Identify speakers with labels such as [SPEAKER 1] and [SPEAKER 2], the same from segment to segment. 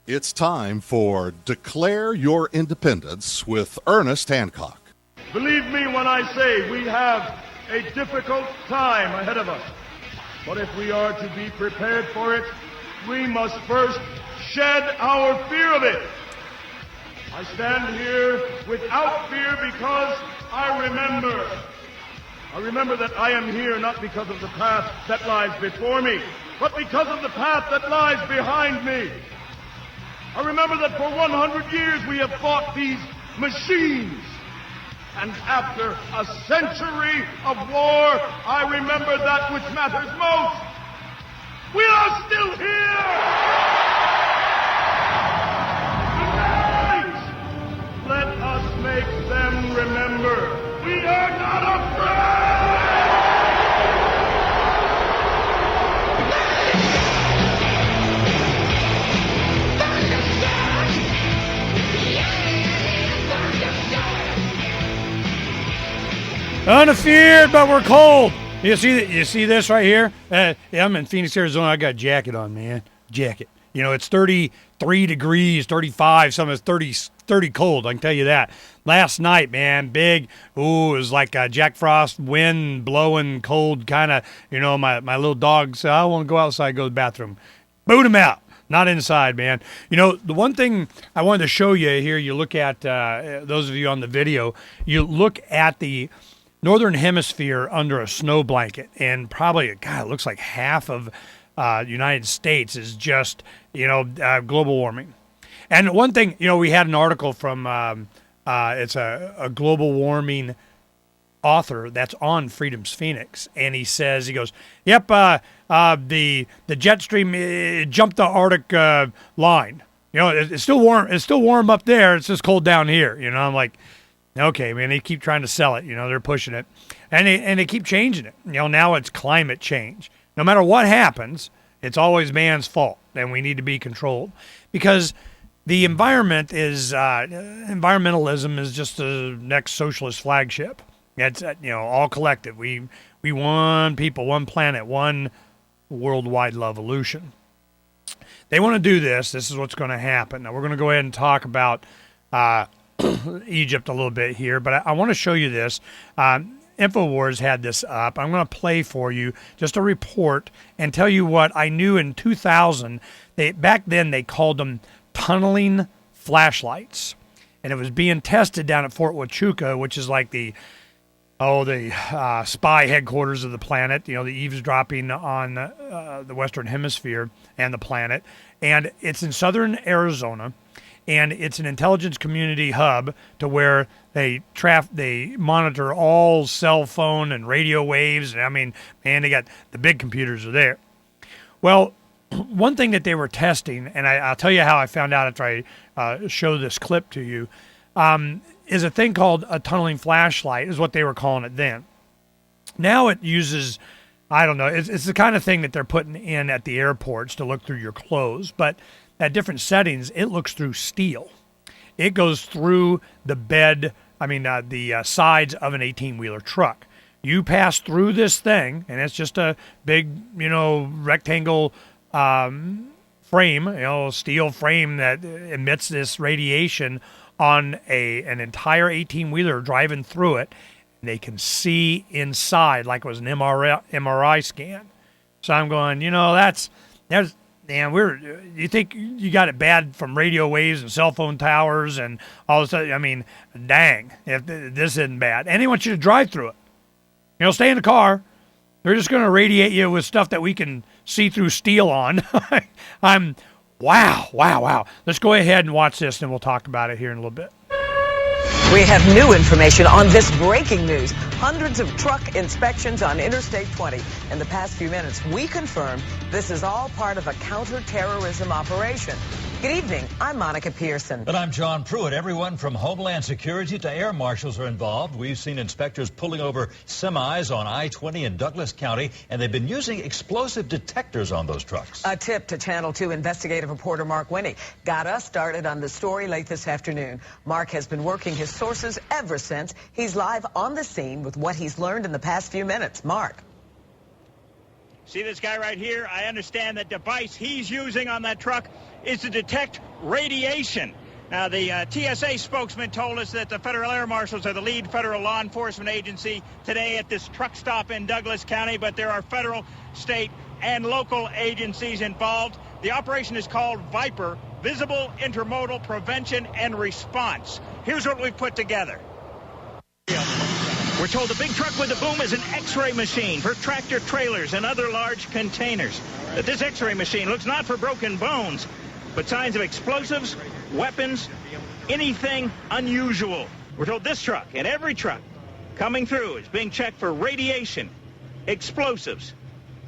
[SPEAKER 1] It's time for Declare Your Independence with Ernest Hancock.
[SPEAKER 2] Believe me when I say we have a difficult time ahead of us. But if we are to be prepared for it, we must first shed our fear of it. I stand here without fear because I remember that I am here not because of the path that lies before me, but because of the path that lies behind me. I remember that for 100 years we have fought these machines. And after a century of war, I remember that which matters most. We are still here! Tonight, let us make them remember we are not afraid!
[SPEAKER 3] Unafeared, but we're cold. You see this right here? Yeah, I'm in Phoenix, Arizona. I got a jacket on, man. Jacket. You know, it's 33 degrees, 35. Some of it's 30 cold, I can tell you that. Last night, man, big. Ooh, it was like a Jack Frost wind blowing, cold kind of. You know, my little dog said, I want to go outside, go to the bathroom. Boot him out. Not inside, man. You know, the one thing I wanted to show you here, you look at, those of you on the video, you look at the Northern Hemisphere under a snow blanket, and probably, God, it looks like half of United States is just, global warming. And one thing, we had an article from, it's a global warming author that's on Freedom's Phoenix, and he goes, yep, the jet stream jumped the Arctic line. It's still warm up there. It's just cold down here. I'm like, okay, man, they keep trying to sell it. They're pushing it. And they keep changing it. Now it's climate change. No matter what happens, it's always man's fault, and we need to be controlled. Because the environment is, environmentalism is just the next socialist flagship. It's, all collective. We one people, one planet, one worldwide evolution. They want to do this. This is what's going to happen. Now, we're going to go ahead and talk about Egypt a little bit here, but I want to show you this. InfoWars had this up. I'm going to play for you just a report and tell you what I knew in 2000. Back then they called them tunneling flashlights, and it was being tested down at Fort Huachuca, which is like the spy headquarters of the planet. The eavesdropping on the Western Hemisphere and the planet, and it's in southern Arizona. And it's an intelligence community hub to where they monitor all cell phone and radio waves. I mean, man, they got the big computers are there. Well, one thing that they were testing, and I'll tell you how I found out after I show this clip to you, is a thing called a tunneling flashlight, is what they were calling it then. Now it uses, I don't know, it's the kind of thing that they're putting in at the airports to look through your clothes, but at different settings, it looks through steel. It goes through the the sides of an 18-wheeler truck. You pass through this thing, and it's just a big, rectangle frame, steel frame that emits this radiation on an entire 18-wheeler driving through it. And they can see inside like it was an MRI scan. So I'm going, you think you got it bad from radio waves and cell phone towers and all this stuff? I mean, dang, if this isn't bad. And they want you to drive through it. Stay in the car. They're just going to radiate you with stuff that we can see through steel on. Wow. Let's go ahead and watch this, and we'll talk about it here in a little bit.
[SPEAKER 4] We have new information on this breaking news. Hundreds of truck inspections on Interstate 20 in the past few minutes. We confirm this is all part of a counterterrorism operation. Good evening. I'm Monica Pearson.
[SPEAKER 5] And I'm John Pruitt. Everyone from Homeland Security to air marshals are involved. We've seen inspectors pulling over semis on I-20 in Douglas County, and they've been using explosive detectors on those trucks.
[SPEAKER 4] A tip to Channel 2 investigative reporter Mark Winnie got us started on the story late this afternoon. Mark has been working his sources ever since. He's live on the scene with what he's learned in the past few minutes. Mark.
[SPEAKER 6] See this guy right here? I understand the device he's using on that truck is to detect radiation. Now, the TSA spokesman told us that the Federal Air Marshals are the lead federal law enforcement agency today at this truck stop in Douglas County, but there are federal, state, and local agencies involved. The operation is called VIPER, Visible Intermodal Prevention and Response. Here's what we've put together. We're told the big truck with the boom is an X-ray machine for tractor trailers and other large containers. That this X-ray machine looks not for broken bones, but signs of explosives, weapons, anything unusual. We're told this truck and every truck coming through is being checked for radiation, explosives,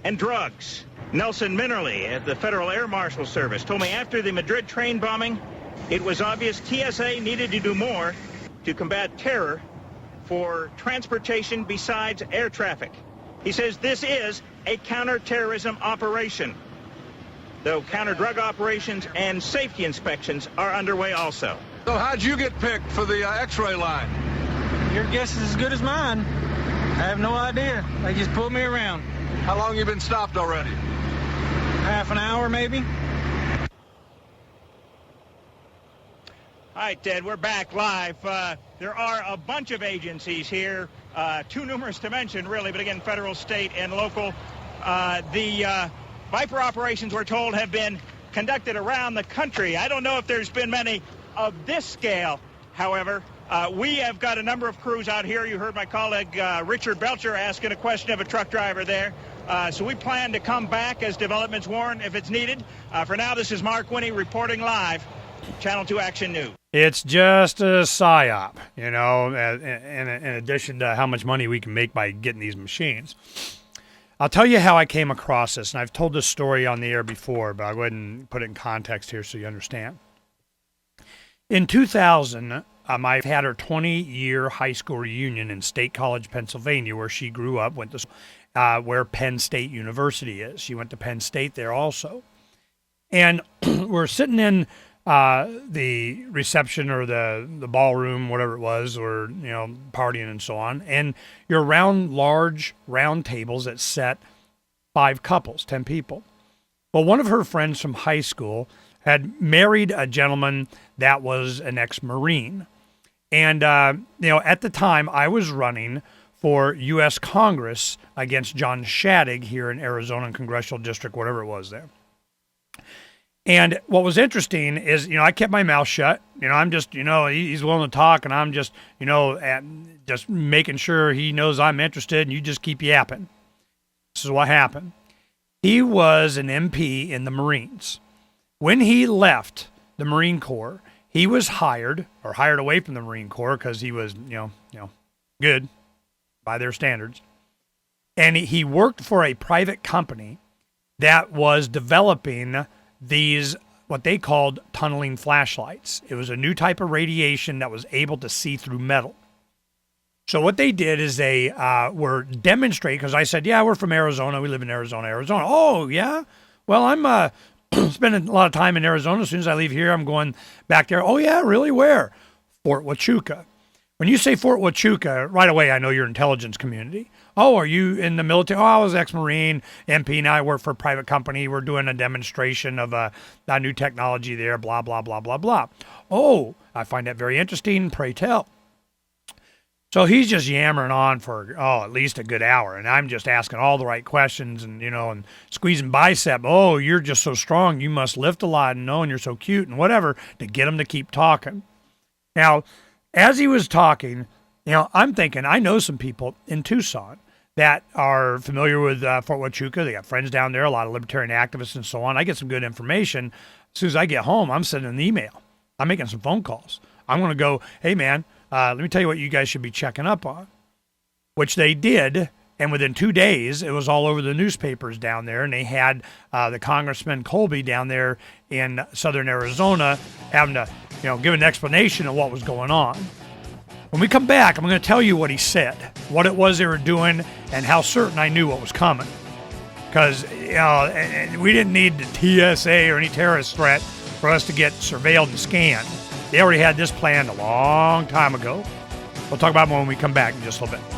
[SPEAKER 6] and drugs. Nelson Minnerly at the Federal Air Marshal Service told me after the Madrid train bombing, it was obvious TSA needed to do more to combat terror for transportation besides air traffic. He says this is a counterterrorism operation, though counter-drug operations and safety inspections are underway also.
[SPEAKER 7] So how'd you get picked for the X-ray line?
[SPEAKER 8] Your guess is as good as mine. I have no idea. They just pulled me around.
[SPEAKER 7] How long you been stopped already?
[SPEAKER 8] Half an hour, maybe.
[SPEAKER 6] All right, Ted, we're back live. There are a bunch of agencies here, too numerous to mention, really, but again, federal, state, and local. The VIPER operations, we're told, have been conducted around the country. I don't know if there's been many of this scale, however. We have got a number of crews out here. You heard my colleague Richard Belcher asking a question of a truck driver there. So we plan to come back as developments warrant if it's needed. For now, this is Mark Winnie reporting live, Channel 2 Action News.
[SPEAKER 3] It's just a psyop, you know, in addition to how much money we can make by getting these machines. I'll tell you how I came across this, and I've told this story on the air before, but I'll go ahead and put it in context here so you understand. In 2000, I had her 20-year high school reunion in State College, Pennsylvania, where she grew up, went to where Penn State University is. She went to Penn State there also. And we're sitting in the reception or the ballroom, whatever it was, or, you know, partying and so on. And you're around large round tables that set 5 couples, 10 people. Well, one of her friends from high school had married a gentleman that was an ex-Marine. And, you know, at the time I was running for U.S. Congress against John Shadegg here in Arizona Congressional District, whatever it was there. And what was interesting is, you know, I kept my mouth shut. You know, I'm just, you know, he's willing to talk, and I'm just, you know, just making sure he knows I'm interested, and you just keep yapping. This is what happened. He was an MP in the Marines. When he left the Marine Corps, he was hired away from the Marine Corps because he was, you know, good by their standards. And he worked for a private company that was developing these, what they called tunneling flashlights. It was a new type of radiation that was able to see through metal. So what they did is they were demonstrating, because I said, yeah, we're from Arizona. We live in Arizona. Oh, yeah? Well, I'm spending a lot of time in Arizona. As soon as I leave here, I'm going back there. Oh, yeah, really? Where? Fort Huachuca. When you say Fort Huachuca, right away I know your intelligence community. Oh, are you in the military? Oh, I was ex-Marine, MP. Now I work for a private company. We're doing a demonstration of a new technology there, blah, blah, blah, blah, blah. Oh, I find that very interesting. Pray tell. So he's just yammering on for, at least a good hour. And I'm just asking all the right questions and, you know, and squeezing bicep. Oh, you're just so strong. You must lift a lot, and knowing you're so cute and whatever, to get him to keep talking. Now, as he was talking, you know, I'm thinking, I know some people in Tucson that are familiar with Fort Huachuca. They got friends down there, a lot of libertarian activists and so on. I get some good information. As soon as I get home, I'm sending an email. I'm making some phone calls. I'm going to go, hey, man, let me tell you what you guys should be checking up on, which they did. And within 2 days, it was all over the newspapers down there. And they had the Congressman Colby down there in southern Arizona having to, you know, give an explanation of what was going on. When we come back, I'm going to tell you what he said, what it was they were doing, and how certain I knew what was coming. Because, you know, we didn't need the TSA or any terrorist threat for us to get surveilled and scanned. They already had this planned a long time ago. We'll talk about it when we come back in just a little bit.